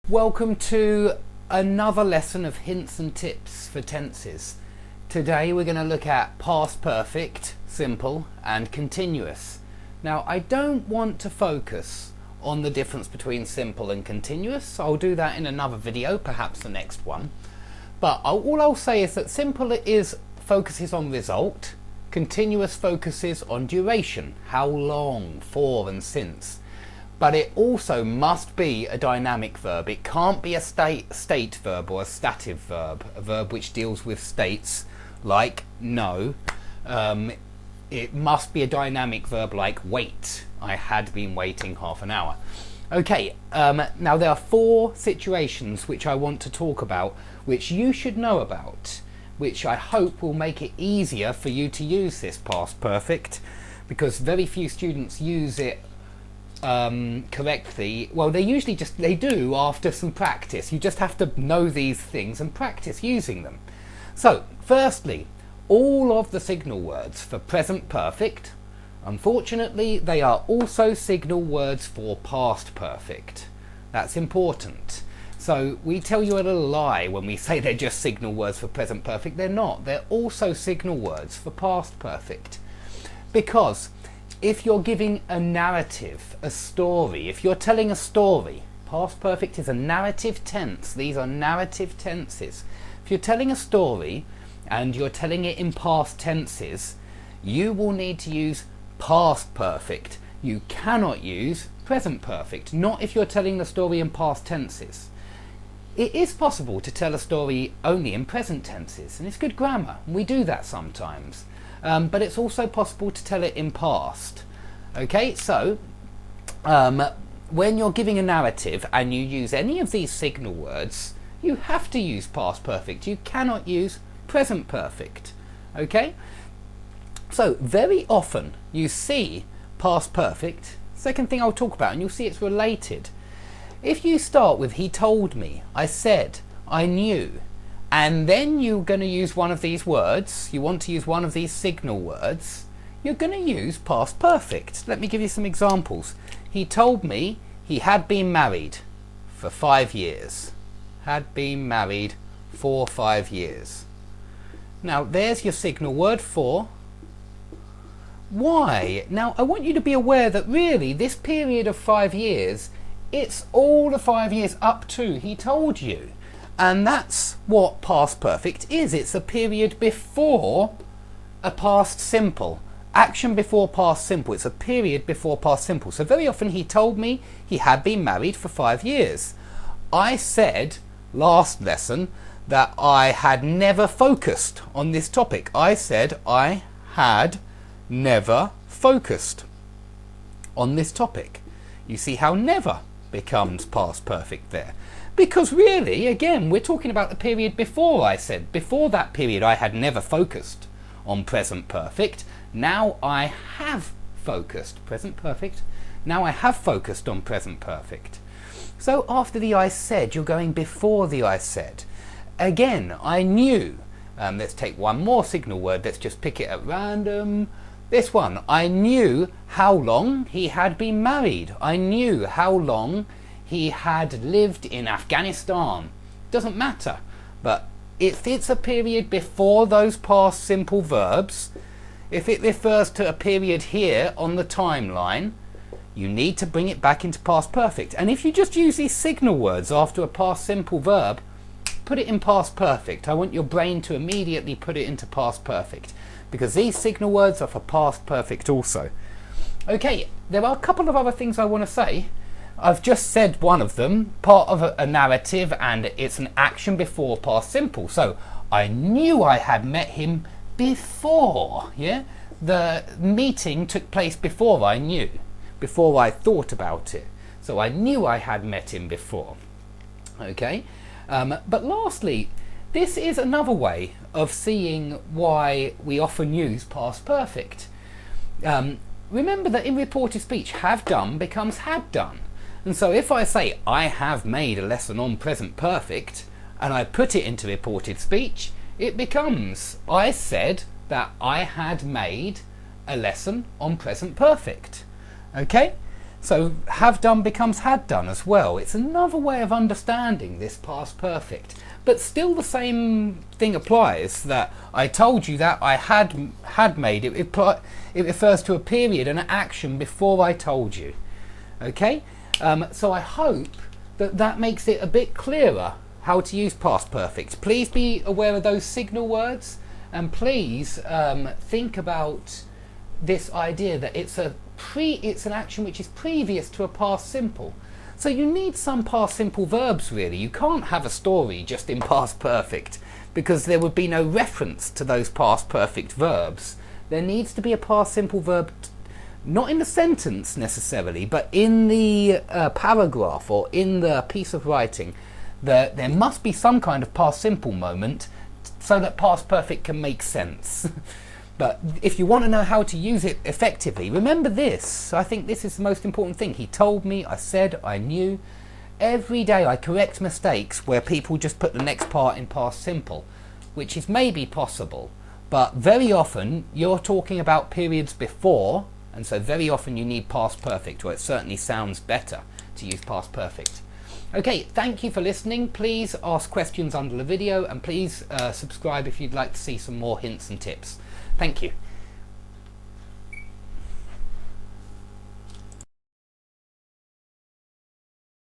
Welcome to another lesson of hints and tips for tenses. Today we're going to look at past perfect, simple and continuous. Now I don't want to focus on the difference between simple and continuous. I'll do that in another video, perhaps the next one. But all I'll say is that simple focuses on result, continuous focuses on duration, how long, for and since. But it also must be a dynamic verb. It can't be a state verb or a stative verb, a verb which deals with states like no. It must be a dynamic verb like wait. I had been waiting half an hour. Okay, now there are 4 situations which I want to talk about, which you should know about, which I hope will make it easier for you to use this past perfect, because very few students use it correctly. Well, they do after some practice. You just have to know these things and practice using them. So firstly, all of the signal words for present perfect, unfortunately they are also signal words for past perfect. That's important. So we tell you a little lie when we say they're just signal words for present perfect. They're not. They're also signal words for past perfect, because if you're giving a narrative, a story, if you're telling a story, past perfect is a narrative tense. These are narrative tenses. If you're telling a story and you're telling it in past tenses, you will need to use past perfect. You cannot use present perfect, not if you're telling the story in past tenses. It is possible to tell a story only in present tenses, and it's good grammar. We do that sometimes. But it's also possible to tell it in past. Okay, so when you're giving a narrative and you use any of these signal words, you have to use past perfect. You cannot use present perfect. Okay, so very often you see past perfect. Second thing I'll talk about, and you'll see it's related. If you start with he told me, I said, I knew, and then you're going to use one of these words, you want to use one of these signal words, you're going to use past perfect. Let me give you some examples. He told me he had been married for 5 years. Had been married for 5 years. Now there's your signal word for. Why? Now I want you to be aware that really this period of 5 years, it's all the 5 years up to he told you. And that's what past perfect is. It's a period before a past simple. Action before past simple. It's a period before past simple. So very often he told me he had been married for 5 years. I said last lesson that I had never focused on this topic. I said I had never focused on this topic. You see how never becomes past perfect there. Because really, again, we're talking about the period before. I said, before that period I had never focused on present perfect. Now I have focused, present perfect, now I have focused on present perfect. So after the I said, you're going before the I said. Again, I knew. Let's take one more signal word, let's just pick it at random. This one, I knew how long he had been married. I knew how long he had lived in Afghanistan. Doesn't matter, but if it's a period before those past simple verbs, if it refers to a period here on the timeline, you need to bring it back into past perfect. And if you just use these signal words after a past simple verb, put it in past perfect. I want your brain to immediately put it into past perfect, because these signal words are for past perfect also. Okay, there are a couple of other things I want to say. I've just said one of them, part of a narrative, and it's an action before past simple. So I knew I had met him before. Yeah, the meeting took place before I knew, before I thought about it. So I knew I had met him before. Okay, but lastly, this is another way of seeing why we often use past perfect. Remember that in reported speech, have done becomes had done. And so if I say I have made a lesson on present perfect and I put it into reported speech, it becomes I said that I had made a lesson on present perfect. Okay, So have done becomes had done as well. It's another way of understanding this past perfect. But still the same thing applies, that I told you that I had made. It refers to a period and an action before I told you. Okay? So I hope that that makes it a bit clearer how to use past perfect. Please be aware of those signal words, and please think about this idea that it's an action which is previous to a past simple. So you need some past simple verbs really. You can't have a story just in past perfect, because there would be no reference to those past perfect verbs. There needs to be a past simple verb, not in the sentence necessarily, but in the paragraph or in the piece of writing. There must be some kind of past simple moment so that past perfect can make sense. But if you want to know how to use it effectively, remember this. I think this is the most important thing. He told me, I said, I knew. Every day I correct mistakes where people just put the next part in past simple, which is maybe possible, but very often you're talking about periods before, and so very often you need past perfect, or it certainly sounds better to use past perfect. Okay, thank you for listening. Please ask questions under the video, and please subscribe if you'd like to see some more hints and tips. Thank you.